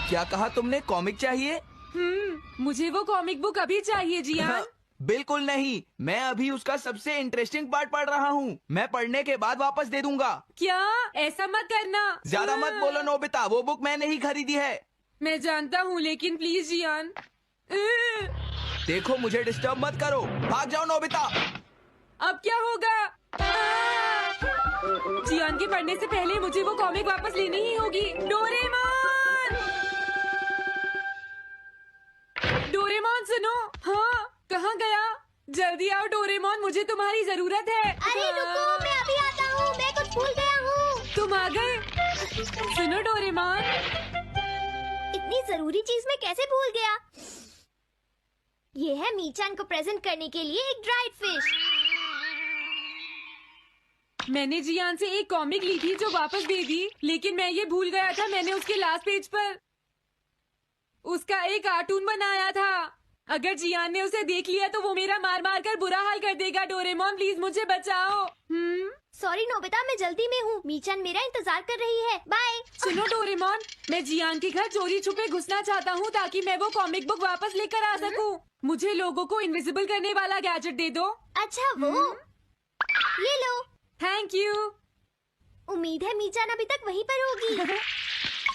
क्या कहा तुमने? कॉमिक चाहिए? मुझे वो कॉमिक बुक अभी चाहिए जियान। बिल्कुल नहीं, मैं अभी उसका सबसे इंटरेस्टिंग पार्ट पढ़ रहा हूँ। मैं पढ़ने के बाद वापस दे दूंगा। क्या? ऐसा मत करना। ज्यादा मत बोलो नोबिता, वो बुक मैंने ही खरीदी है। मैं जानता हूँ, लेकिन प्लीज जियान। देखो, मुझे डिस्टर्ब मत करो। भाग जाओ नोबिता। अब क्या होगा? जियान के पढ़ने से पहले मुझे वो कॉमिक वापस लेनी ही होगी। डोरेमोन! डोरेमोन सुनो। हाँ, कहाँ गया? जल्दी आओ डोरेमोन, मुझे तुम्हारी जरूरत है। अरे रुको, मैं अभी आता हूँ। मैं कुछ भूल गया हूँ। तुम आ गए? सुनो डोरेमोन, इतनी जरूरी चीज मैं कैसे भूल गया? ये है मीचान को प्रेजेंट करने के लिए एक ड्राइड फिश। मैंने जियान से एक कॉमिक ली थी जो वापस दे दी, लेकिन मैं ये भूल गया था। मैंने उसके लास्ट पेज पर उसका एक कार्टून बनाया था। अगर जियान ने उसे देख लिया तो वो मेरा मार मार कर बुरा हाल कर देगा। डोरेमोन प्लीज मुझे बचाओ। सॉरी नोबिता, मैं जल्दी में हूँ। मीचान मेरा इंतजार कर रही है। बाय। सुनो डोरेमोन, मैं जियान के घर चोरी छुपे घुसना चाहता हूँ ताकि मैं वो कॉमिक बुक वापस लेकर आ सकूँ। मुझे लोगों को इनविजिबल करने वाला गैजेट दे दो। अच्छा वो ये लो। Thank you. उम्मीद है मीचान अभी तक वहीं पर होगी।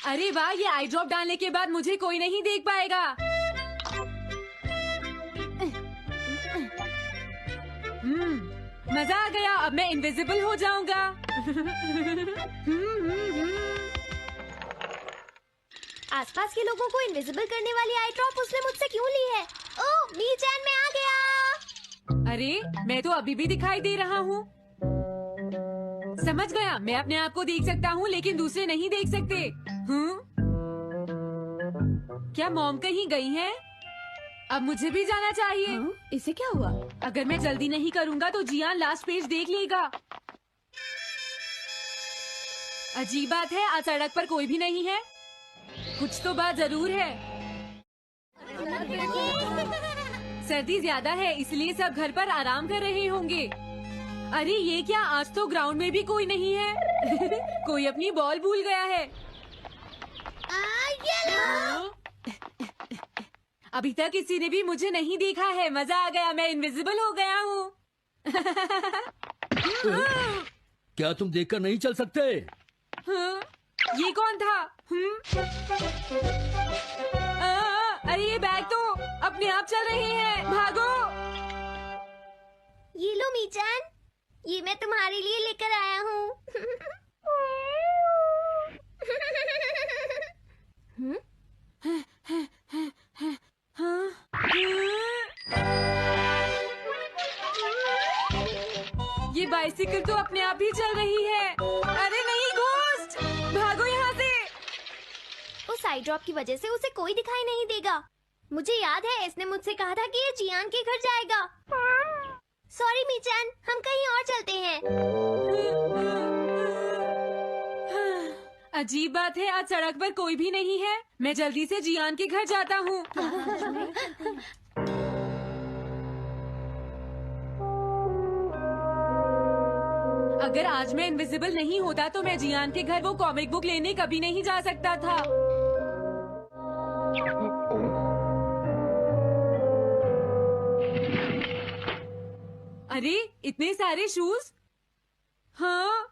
अरे वाह, ये आई ड्रॉप डालने के बाद मुझे कोई नहीं देख पाएगा। मजा आ गया, अब मैं इनविजिबल हो जाऊंगा। आसपास के लोगों को इनविजिबल करने वाली आई ड्रॉप उसने मुझसे क्यों ली है? ओह, मीचान मैं आ गया। अरे, मैं तो अभी भी दिखाई दे रहा हूँ। समझ गया, मैं अपने आप को देख सकता हूँ लेकिन दूसरे नहीं देख सकते। क्या मॉम कहीं गई हैं? अब मुझे भी जाना चाहिए। इसे क्या हुआ? अगर मैं जल्दी नहीं करूँगा तो जियान लास्ट पेज देख लेगा। अजीब बात है, आज सड़क पर कोई भी नहीं है। कुछ तो बात जरूर है। सर्दी ज्यादा है इसलिए सब घर पर आराम कर रहे होंगे। अरे ये क्या, आज तो ग्राउंड में भी कोई नहीं है। कोई अपनी बॉल भूल गया है। अभी तक किसी ने भी मुझे नहीं देखा है। मजा आ गया, मैं इनविजिबल हो गया हूँ। क्या तुम देखकर नहीं चल सकते? ये कौन था? अरे ये बैग तो अपने आप चल रहे हैं। भागो। ये लो मीचान, ये मैं तुम्हारे लिए लेकर आया हूँ। ये बाइसिकल तो अपने आप ही चल रही है। अरे नहीं, घोस्ट! भागो यहाँ से। उस आई ड्रॉप की वजह से उसे कोई दिखाई नहीं देगा। मुझे याद है इसने मुझसे कहा था कि ये जियान के घर जाएगा। सॉरी मीचान, हम कहीं और चलते हैं। अजीब बात है, आज सड़क पर कोई भी नहीं है। मैं जल्दी से जियान के घर जाता हूँ। अगर आज मैं इनविजिबल नहीं होता तो मैं जियान के घर वो कॉमिक बुक लेने कभी नहीं जा सकता था। अरे इतने सारे शूज। हाँ,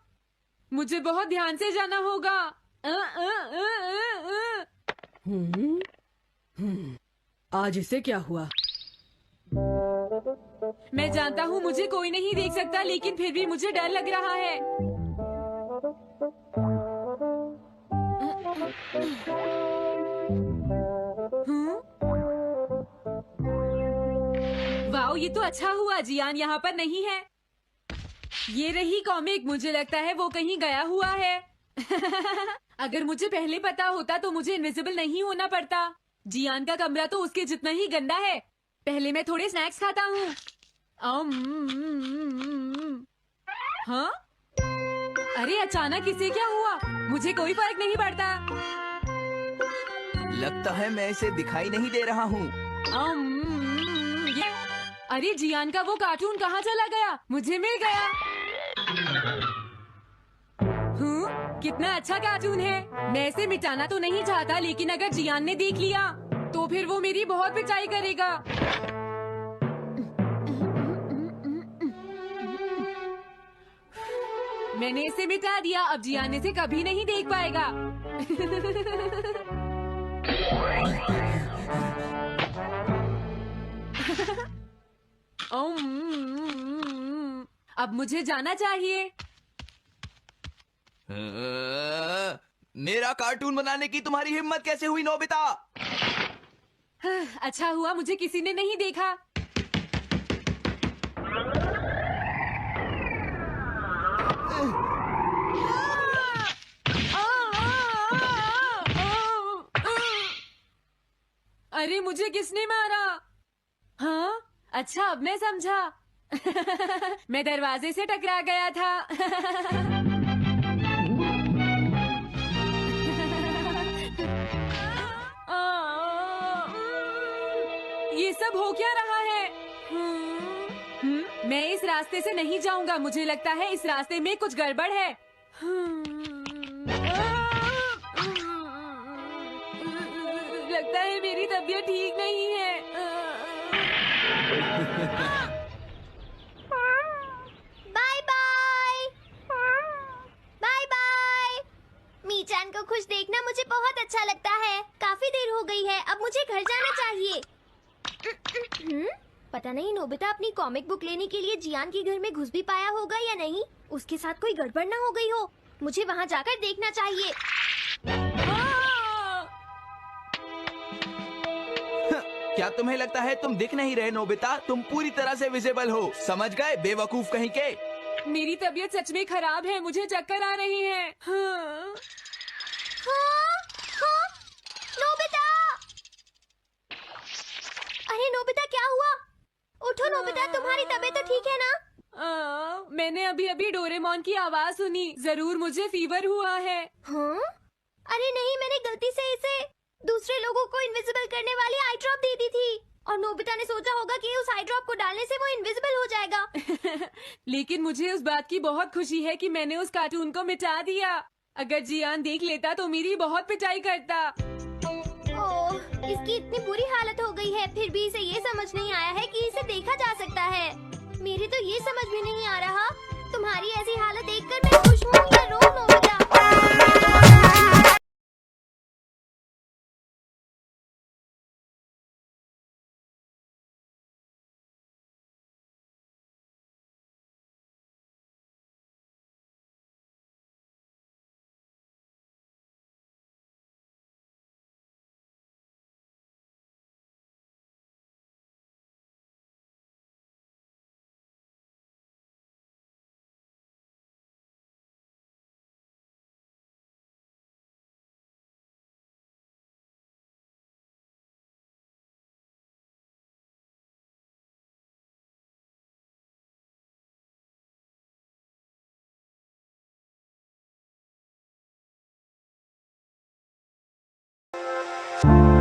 मुझे बहुत ध्यान से जाना होगा। आज इसे क्या हुआ? मैं जानता हूँ मुझे कोई नहीं देख सकता, लेकिन फिर भी मुझे डर लग रहा है। वाओ, ये तो अच्छा हुआ जियान यहाँ पर नहीं है। ये रही कॉमिक, मुझे लगता है वो कहीं गया हुआ है। अगर मुझे पहले पता होता तो मुझे इनविजिबल नहीं होना पड़ता। जियान का कमरा तो उसके जितना ही गंदा है। पहले मैं थोड़े स्नैक्स खाता हूँ। हाँ? अरे अचानक इसे क्या हुआ? मुझे कोई फर्क नहीं पड़ता। लगता है मैं इसे दिखाई नहीं दे रहा हूँ। अरे जियान का वो कार्टून कहाँ चला गया? मुझे मिल गया। कितना अच्छा कार्टून है। मैं इसे मिटाना तो नहीं चाहता, लेकिन अगर जियान ने देख लिया तो फिर वो मेरी बहुत पिटाई करेगा। मैंने इसे मिटा दिया, अब जियान इसे कभी नहीं देख पाएगा। अब मुझे जाना चाहिए। मेरा कार्टून बनाने की तुम्हारी हिम्मत कैसे हुई नोबिता? अच्छा हुआ मुझे किसी ने नहीं देखा। अरे मुझे किसने मारा? हाँ, अच्छा अब मैं समझा। मैं दरवाजे से टकरा गया था। ये सब हो क्या रहा है? मैं इस रास्ते से नहीं जाऊंगा, मुझे लगता है इस रास्ते में कुछ गड़बड़ है। लगता है मेरी तबीयत ठीक नहीं है। Bye bye. Bye bye. मीचान को खुश देखना मुझे बहुत अच्छा लगता है। काफी देर हो गई है, अब मुझे घर जाना चाहिए। पता नहीं नोबिता अपनी कॉमिक बुक लेने के लिए जियान के घर में घुस भी पाया होगा या नहीं। उसके साथ कोई गड़बड़ ना हो गई हो। मुझे वहाँ जाकर देखना चाहिए। क्या तुम्हें लगता है तुम दिख नहीं रहे नोबिता? तुम पूरी तरह से विजिबल हो, समझ गए बेवकूफ कहीं के। मेरी तबीयत सच में खराब है, मुझे चक्कर आ रहे हैं। हाँ। हाँ, नोबिता! अरे नोबिता क्या हुआ? उठो नोबिता, तुम्हारी तबीयत तो ठीक है ना? मैंने अभी अभी डोरेमोन की आवाज सुनी, जरूर मुझे फीवर हुआ है। हाँ? अरे नहीं, मैंने गलती से इसे दूसरे लोगों को इनविजिबल करने वाली आई ड्रॉप दे दी थी और नोबिता ने सोचा होगा कि उस आई ड्रॉप को डालने से वो इनविजिबल हो जाएगा। लेकिन मुझे उस बात की बहुत खुशी है कि मैंने उस कार्टून को मिटा दिया। अगर जियान देख लेता तो मेरी बहुत पिटाई करता। ओह, इसकी इतनी बुरी हालत हो गई है, फिर भी इसे ये समझ नहीं आया है कि इसे देखा जा सकता है। मेरी तो ये समझ भी नहीं आ रहा, तुम्हारी ऐसी हालत देखकर मैं खुश हूँ या रो नोबिता? you